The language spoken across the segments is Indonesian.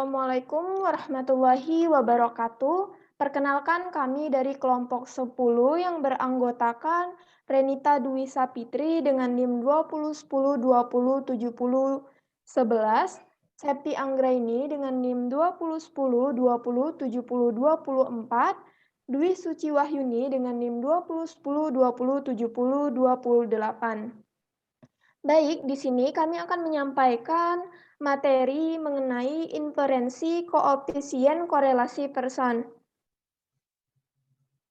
Assalamualaikum warahmatullahi wabarakatuh. Perkenalkan kami dari kelompok 10 yang beranggotakan Renita Dwi Sapitri dengan NIM 2010207011, Septi Anggraini dengan NIM 2010207024, Dwi Suci Wahyuni dengan NIM 2010207028. Baik, di sini kami akan menyampaikan materi mengenai inferensi koefisien korelasi person.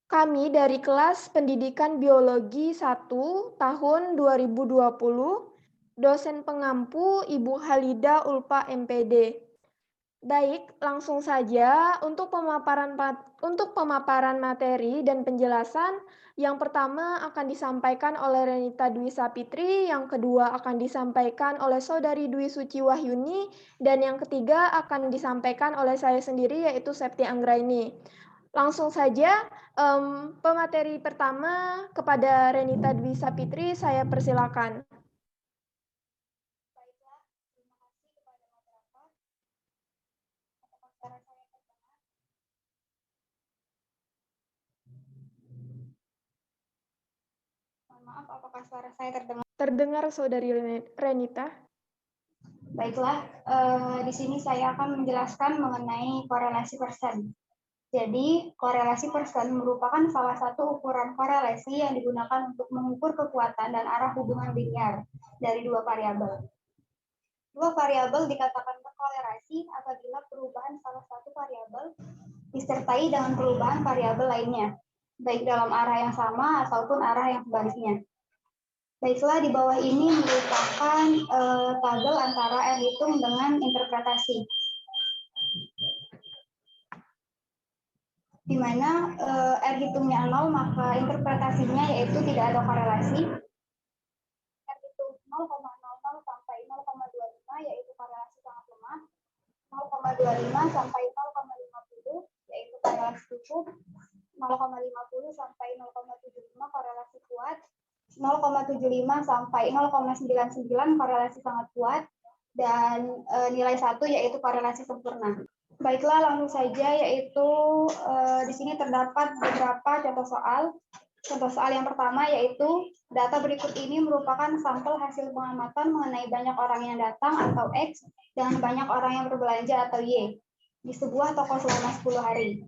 Kami dari kelas Pendidikan Biologi 1 tahun 2020, dosen pengampu Ibu Halida Ulfa MPD. Baik, langsung saja untuk pemaparan materi dan penjelasan. Yang pertama akan disampaikan oleh Renita Dwi Sapitri, yang kedua akan disampaikan oleh Saudari Dwi Suci Wahyuni, dan yang ketiga akan disampaikan oleh saya sendiri yaitu Septi Anggraini. Langsung saja, pemateri pertama kepada Renita Dwi Sapitri, saya persilakan. Maaf, apakah suara saya terdengar? Terdengar, Saudari Renita. Baiklah, di sini saya akan menjelaskan mengenai korelasi person. Jadi, korelasi person merupakan salah satu ukuran korelasi yang digunakan untuk mengukur kekuatan dan arah hubungan linear dari dua variabel. Dua variabel dikatakan berkorelasi apabila perubahan salah satu variabel disertai dengan perubahan variabel lainnya, baik dalam arah yang sama ataupun arah yang sebaliknya. Baiklah, di bawah ini merupakan tabel antara R hitung dengan interpretasi. Di mana R hitungnya 0, maka interpretasinya yaitu tidak ada korelasi. R hitung 0,00 sampai 0,25 yaitu korelasi sangat lemah. 0,25 sampai 0,50 yaitu korelasi cukup. 0,50 sampai 0,75 korelasi kuat. 0,75 sampai 0,99 korelasi sangat kuat, dan nilai 1 yaitu korelasi sempurna. Baiklah, langsung saja, yaitu di sini terdapat beberapa contoh soal. Contoh soal yang pertama yaitu data berikut ini merupakan sampel hasil pengamatan mengenai banyak orang yang datang atau X dengan banyak orang yang berbelanja atau Y di sebuah toko selama 10 hari.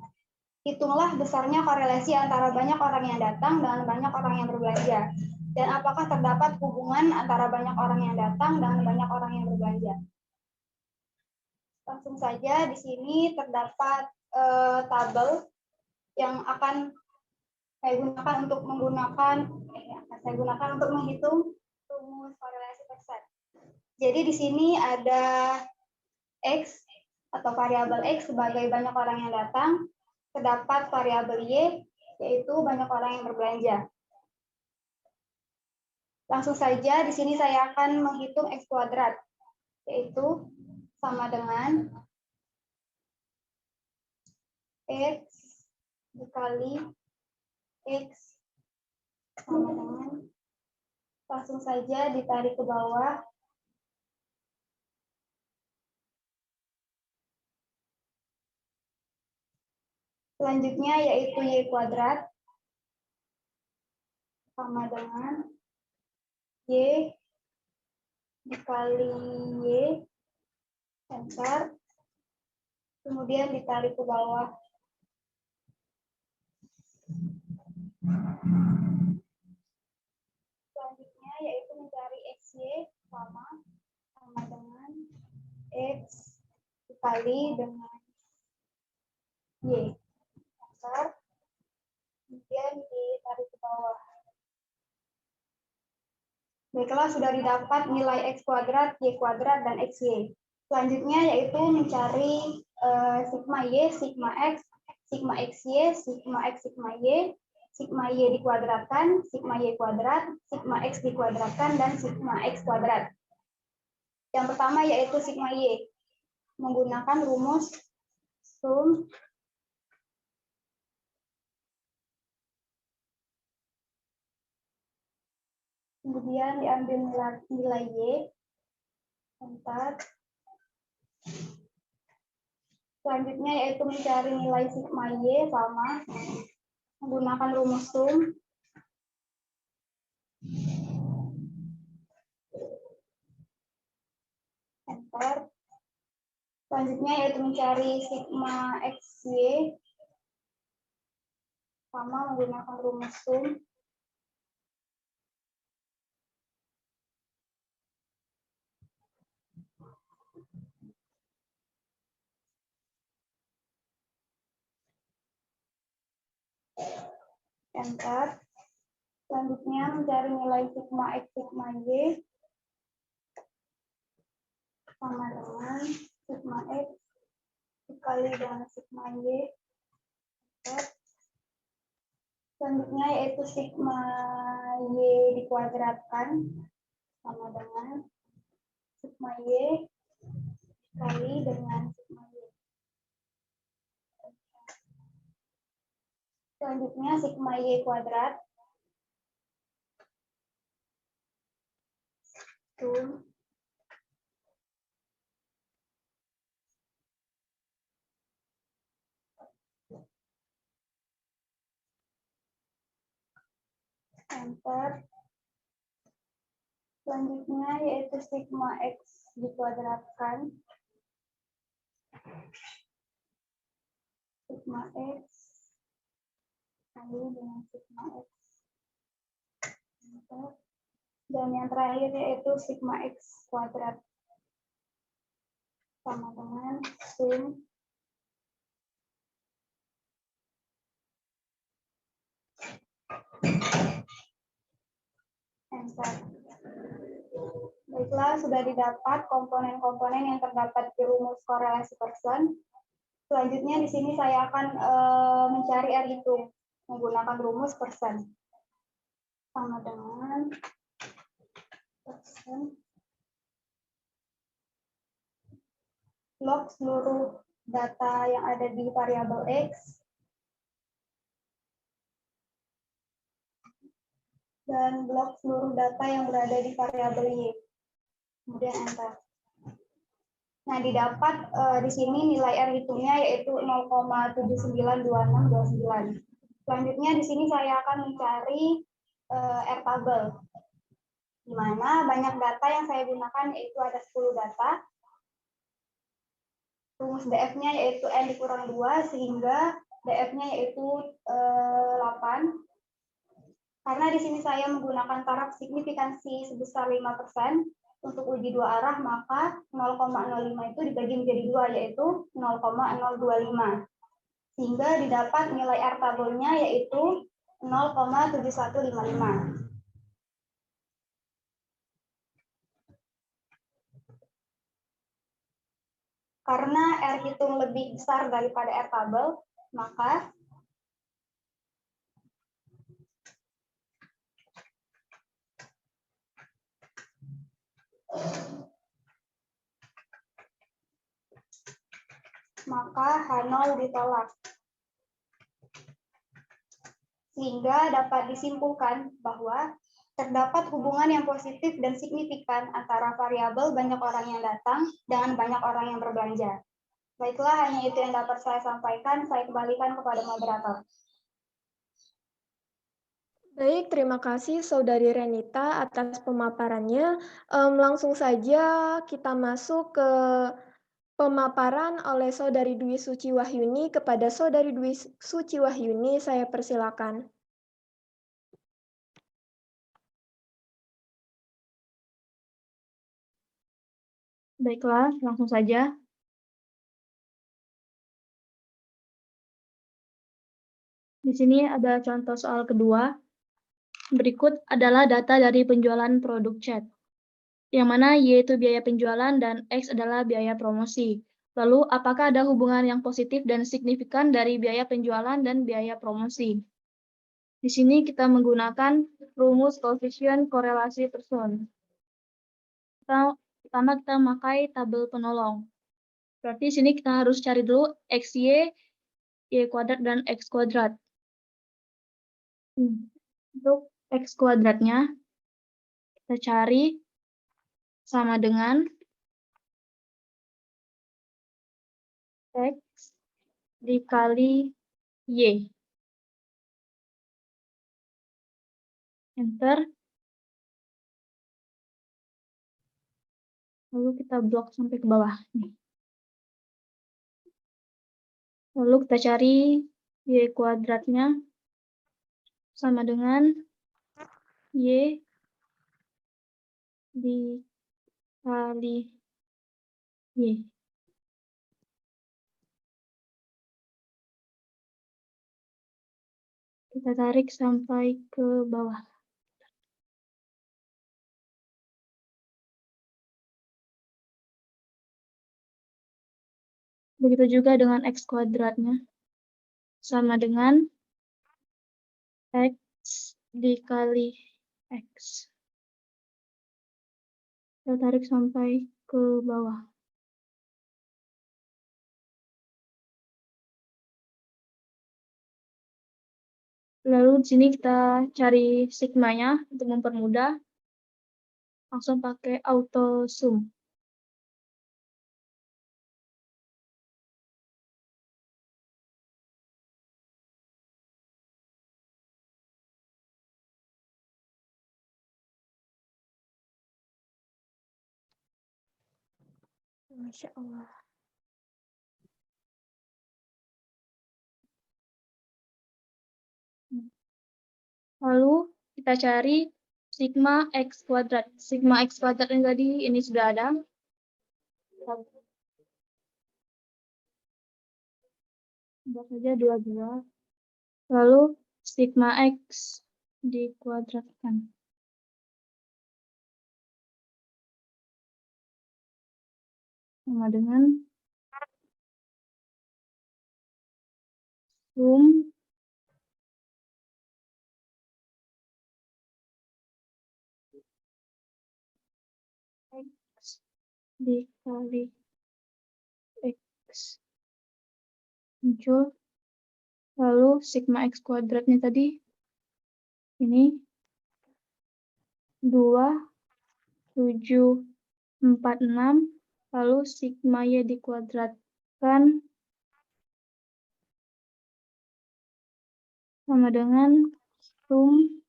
Hitunglah besarnya korelasi antara banyak orang yang datang dengan banyak orang yang berbelanja. Dan apakah terdapat hubungan antara banyak orang yang datang dan banyak orang yang berbelanja? Langsung saja, di sini terdapat tabel yang akan saya gunakan untuk menghitung rumus korelasi person. Jadi di sini ada X atau variabel X sebagai banyak orang yang datang, terdapat variabel Y yaitu banyak orang yang berbelanja. Langsung saja, di sini saya akan menghitung X kuadrat, yaitu sama dengan X dikali X sama dengan, langsung saja ditarik ke bawah, selanjutnya yaitu Y kuadrat sama dengan Y dikali Y, enter, kemudian ditarik ke bawah. Selanjutnya yaitu mencari XY sama dengan X dikali dengan Y, enter, kemudian ditarik ke bawah. Baiklah, sudah didapat nilai X kuadrat, Y kuadrat, dan XY. Selanjutnya yaitu mencari sigma Y, sigma X, sigma XY, sigma X, sigma Y dikuadratkan, sigma Y kuadrat, sigma X dikuadratkan, dan sigma X kuadrat. Yang pertama yaitu sigma Y, menggunakan rumus sum kemudian diambil nilai Y 4, Selanjutnya yaitu mencari nilai sigma Y sama menggunakan rumus sum. Enter. Selanjutnya yaitu mencari sigma XY sama menggunakan rumus sum. Enter. Selanjutnya mencari nilai sigma X, sigma Y sama dengan sigma X dikali dengan sigma Y. Enter. Selanjutnya yaitu sigma Y dikuadratkan sama dengan sigma Y dikali dengan sigma Y. Selanjutnya sigma Y kuadrat. Sum. Enter. Selanjutnya yaitu sigma X dikuadratkan. Sigma X kali dengan sigma X. Enter. Dan yang terakhir yaitu sigma X kuadrat sama dengan sum. Enter. Baiklah, sudah didapat komponen-komponen yang terdapat di rumus korelasi person. Selanjutnya di sini saya akan mencari R hitung menggunakan rumus person. Sama dengan person log seluruh data yang ada di variabel X dan blok seluruh data yang berada di variabel Y. Kemudian enter. Nah, didapat di sini nilai R hitungnya yaitu 0,792629. Selanjutnya di sini saya akan mencari R tabel, di mana banyak data yang saya gunakan yaitu ada 10 data. Rumus DF-nya yaitu N dikurang 2 sehingga DF-nya yaitu 8. Karena di sini saya menggunakan taraf signifikansi sebesar 5%. Untuk uji dua arah, maka 0,05 itu dibagi menjadi 2, yaitu 0,025. Sehingga didapat nilai R tabelnya yaitu 0,7155. Karena R hitung lebih besar daripada R tabel, maka H0 ditolak. Sehingga dapat disimpulkan bahwa terdapat hubungan yang positif dan signifikan antara variabel banyak orang yang datang dengan banyak orang yang berbelanja. Baiklah, hanya itu yang dapat saya sampaikan. Saya kembalikan kepada moderator. Baik, terima kasih Saudari Renita atas pemaparannya. Langsung saja kita masuk ke pemaparan oleh Saudari Dwi Suci Wahyuni. Kepada Saudari Dwi Suci Wahyuni, saya persilakan. Baiklah, langsung saja. Di sini ada contoh soal kedua. Berikut adalah data dari penjualan produk cat, yang mana Y itu biaya penjualan dan X adalah biaya promosi. Lalu, apakah ada hubungan yang positif dan signifikan dari biaya penjualan dan biaya promosi? Di sini kita menggunakan rumus koefisien korelasi person. Pertama kita memakai tabel penolong. Berarti di sini kita harus cari dulu XY, Y kuadrat, dan X kuadrat. Untuk X kuadratnya, kita cari sama dengan X dikali Y. Enter. Lalu kita blok sampai ke bawah. Nih. Lalu kita cari Y kuadratnya sama dengan Y dikali Y. Kita tarik sampai ke bawah. Begitu juga dengan X kuadratnya. Sama dengan X dikali X. Kita tarik sampai ke bawah. Lalu di sini kita cari sigmanya untuk mempermudah. Langsung pakai auto sum. Masya Allah. Lalu kita cari sigma X kuadrat. Sigma X kuadrat yang tadi ini sudah ada. Buat saja 22. Lalu sigma X dikuadratkan. Sama dengan sum X dikali X. Muncul. Lalu sigma X kuadratnya tadi ini 2,746. Lalu sigma Y dikuadratkan sama dengan sum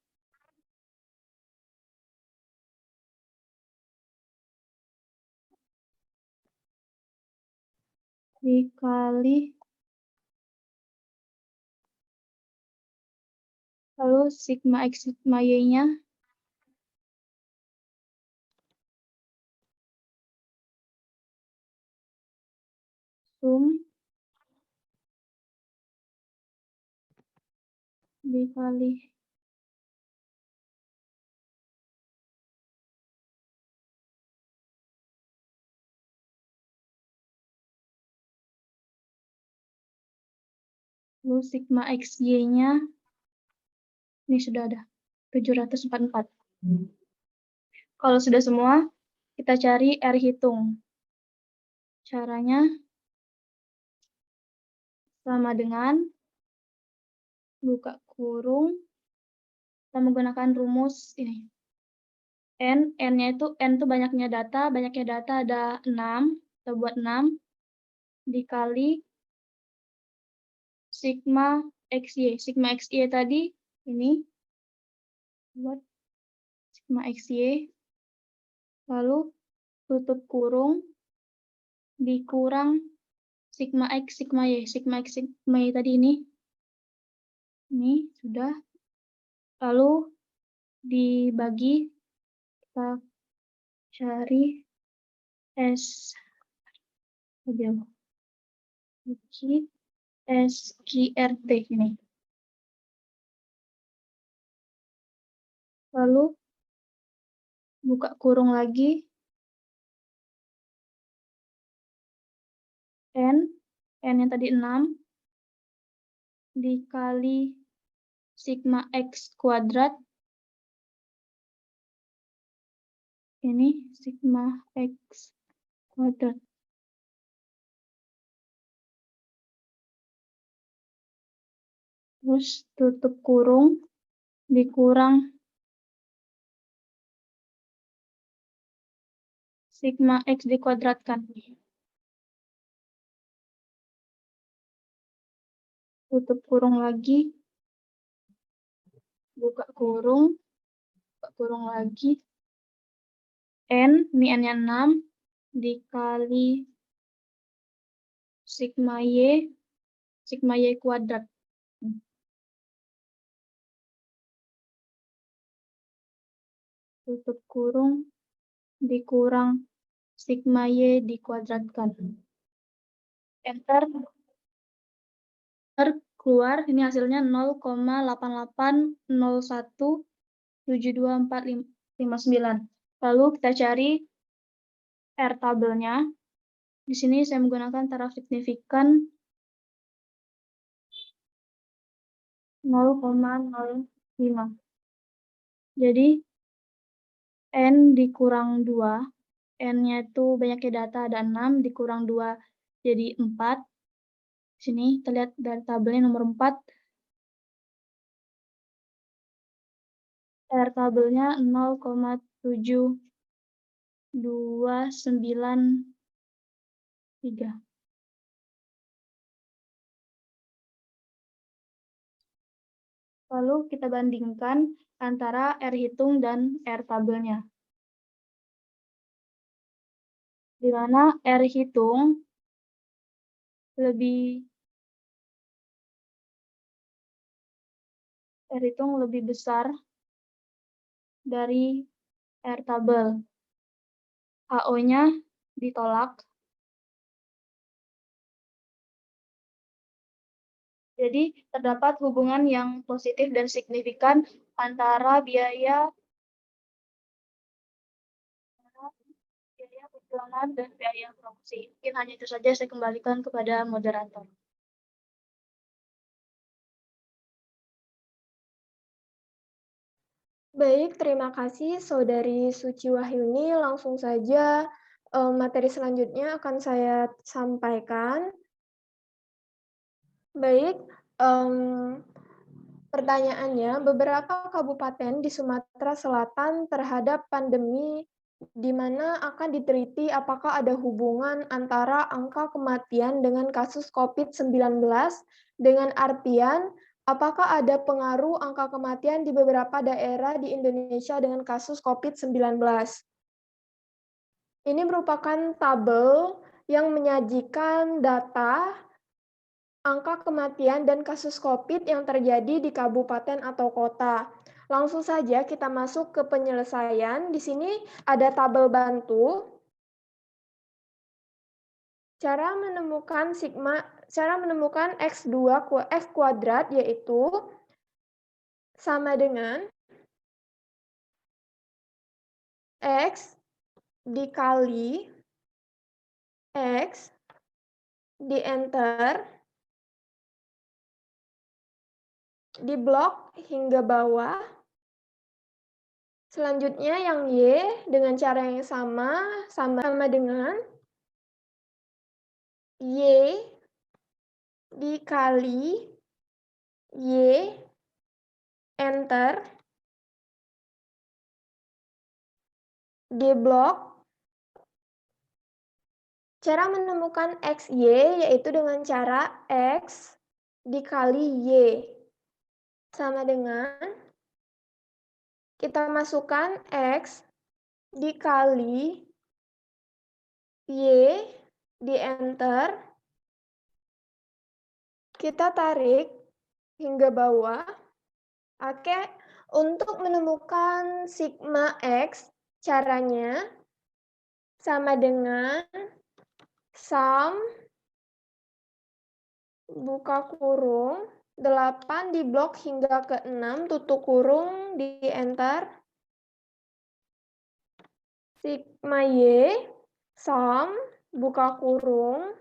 dikali lalu sigma X sigma Y-nya sum dikali lalu sigma XY-nya ini sudah ada 744. Kalau sudah semua, kita cari R hitung. Caranya sama dengan buka kurung, kita menggunakan rumus ini. N-nya itu banyaknya data ada 6, kita buat 6, dikali sigma XY. Sigma XY tadi, ini, buat sigma XY, lalu tutup kurung, dikurang sigma X, sigma Y. Sigma X, sigma Y tadi ini sudah. Lalu dibagi, kita cari S SQRT ini. Lalu buka kurung lagi, N yang tadi 6, dikali sigma X kuadrat, ini sigma X kuadrat. Terus tutup kurung, dikurang sigma X dikuadratkan. tutup kurung lagi, buka kurung lagi, N, ini N-nya 6, dikali sigma Y kuadrat. Tutup kurung, dikurang sigma Y dikuadratkan. Enter. Keluar, ini hasilnya 0,8801724559. Lalu kita cari R tabelnya. Di sini saya menggunakan taraf signifikan 0,05. Jadi N dikurang 2, N-nya itu banyaknya data ada 6, dikurang 2 jadi 4. Di sini kita lihat dari tabelnya nomor 4. R tabelnya 0,7293. Lalu kita bandingkan antara R hitung dan R tabelnya. Di mana R hitung lebih besar dari R tabel. HO-nya ditolak. Jadi terdapat hubungan yang positif dan signifikan antara biaya penjualan dan biaya promosi. Mungkin hanya itu saja, saya kembalikan kepada moderator. Baik, terima kasih Saudari Suci Wahyuni. Langsung saja materi selanjutnya akan saya sampaikan. Baik, pertanyaannya, beberapa kabupaten di Sumatera Selatan terhadap pandemi di mana akan diteliti apakah ada hubungan antara angka kematian dengan kasus COVID-19 dengan artian apakah ada pengaruh angka kematian di beberapa daerah di Indonesia dengan kasus COVID-19. Ini merupakan tabel yang menyajikan data angka kematian dan kasus COVID yang terjadi di kabupaten atau kota. Langsung saja kita masuk ke penyelesaian. Di sini ada tabel bantu. Cara menemukan X kuadrat yaitu sama dengan X dikali X di enter, di blok hingga bawah. Selanjutnya yang Y dengan cara yang sama dengan Y dikali Y, enter, di blok. Cara menemukan XY yaitu dengan cara X dikali Y. Sama dengan kita masukkan X dikali Y di enter. Kita tarik hingga bawah. Oke, untuk menemukan sigma X, caranya sama dengan sum buka kurung 8 di blok hingga ke 6 tutup kurung di enter. Sigma Y sum buka kurung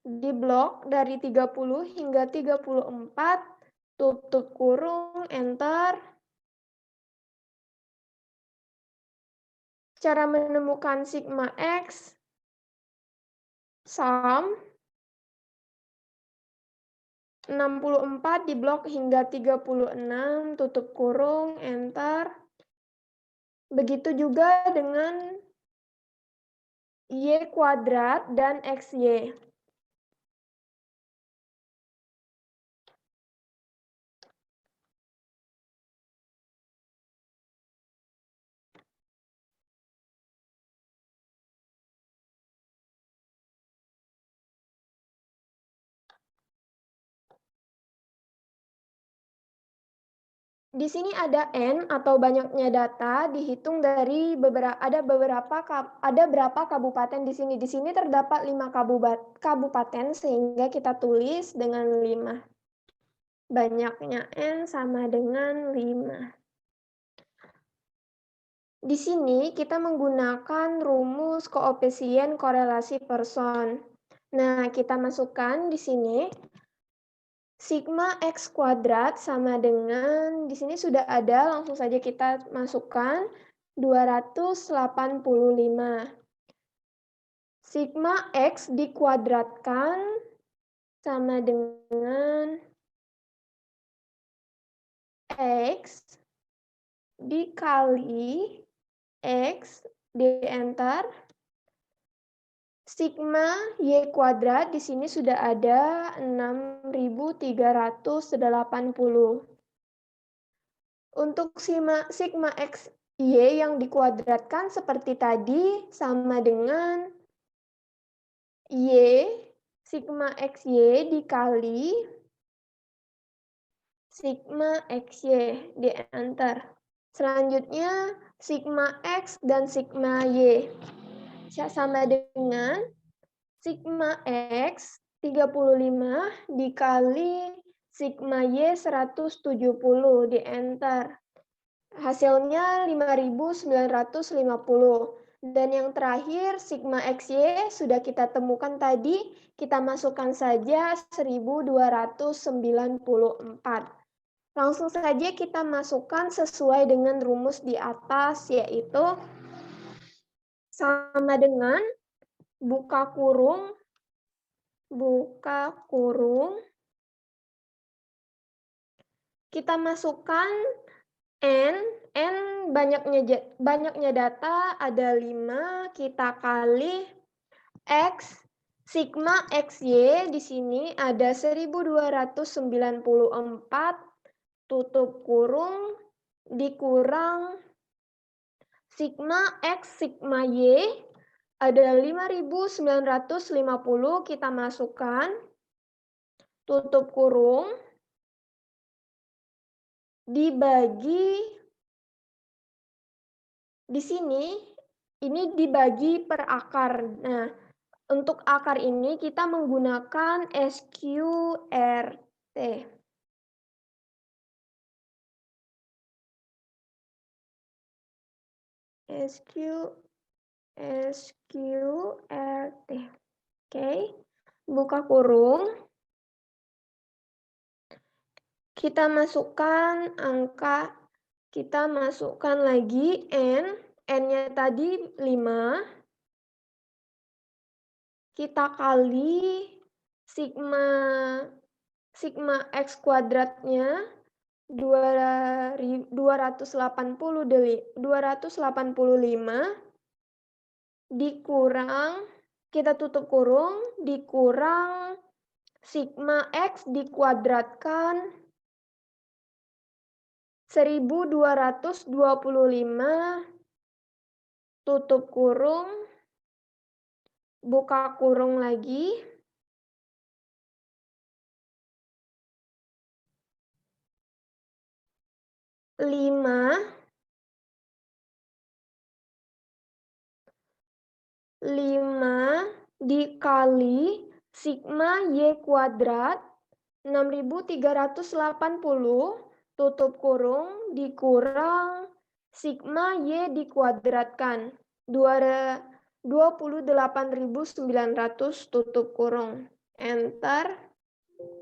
di blok dari 30 hingga 34 tutup kurung enter. Cara menemukan sigma X sum 64 di blok hingga 36 tutup kurung enter. Begitu juga dengan Y kuadrat dan XY. Di sini ada N atau banyaknya data dihitung dari ada berapa kabupaten di sini. Di sini terdapat 5 kabupaten sehingga kita tulis dengan 5. Banyaknya N sama dengan 5. Di sini kita menggunakan rumus koefisien korelasi person. Nah, kita masukkan di sini sigma X kuadrat sama dengan, di sini sudah ada, langsung saja kita masukkan 285. Sigma X dikuadratkan sama dengan X dikali X di enter. Sigma Y kuadrat di sini sudah ada 6.380. Untuk sigma X Y yang dikuadratkan seperti tadi sama dengan Y, sigma XY dikali sigma XY di enter. Selanjutnya sigma X dan sigma Y sama dengan sigma X 35 dikali sigma Y 170 di enter. Hasilnya 5.950. Dan yang terakhir sigma XY sudah kita temukan tadi, kita masukkan saja 1.294. Langsung saja kita masukkan sesuai dengan rumus di atas, yaitu sama dengan buka kurung, kita masukkan N banyaknya data ada 5, kita kali X, sigma XY di sini ada 1.294, tutup kurung, dikurang sigma X, sigma Y, ada 5.950, kita masukkan, tutup kurung, dibagi, di sini, ini dibagi per akar. Nah, untuk akar ini kita menggunakan SQRT. SQRT. Oke, buka kurung. Kita masukkan angka, kita masukkan lagi N. N-nya tadi 5. Kita kali sigma X kuadratnya 285 dikurang, kita tutup kurung, dikurang sigma X dikuadratkan 1.225, tutup kurung, buka kurung lagi, lima dikali sigma Y kuadrat 6.380, tutup kurung, dikurang sigma Y dikuadratkan 28.900, tutup kurung, enter.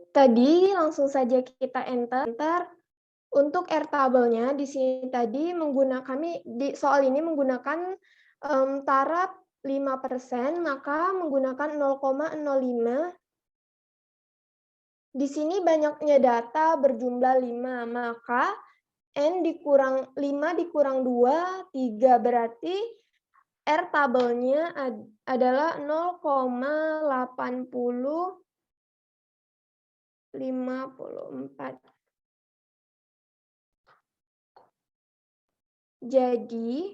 Tadi langsung saja kita enter. Untuk R tabelnya di sini tadi kami di soal ini menggunakan taraf 5%, maka menggunakan 0,05. Di sini banyaknya data berjumlah 5, maka N dikurang 5 dikurang 2, 3, berarti R tabelnya adalah 0,8054. Jadi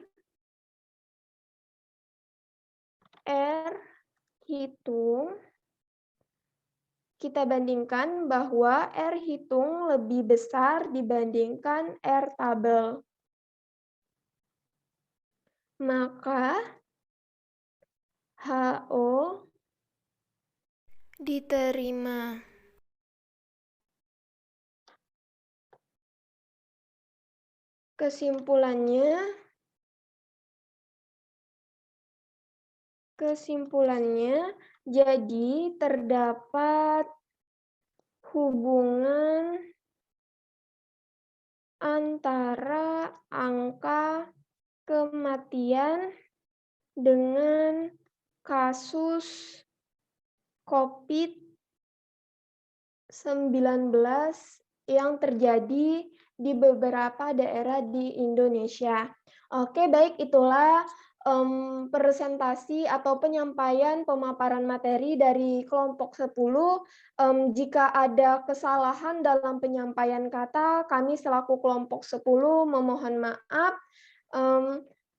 R hitung kita bandingkan bahwa R hitung lebih besar dibandingkan R tabel. Maka HO diterima. Kesimpulannya, jadi terdapat hubungan antara angka kematian dengan kasus COVID-19 yang terjadi di beberapa daerah di Indonesia. Oke, baik, itulah presentasi atau penyampaian pemaparan materi dari kelompok 10. Jika ada kesalahan dalam penyampaian kata, kami selaku kelompok 10 memohon maaf.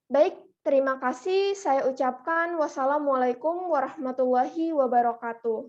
Baik, terima kasih. Saya ucapkan wassalamualaikum warahmatullahi wabarakatuh.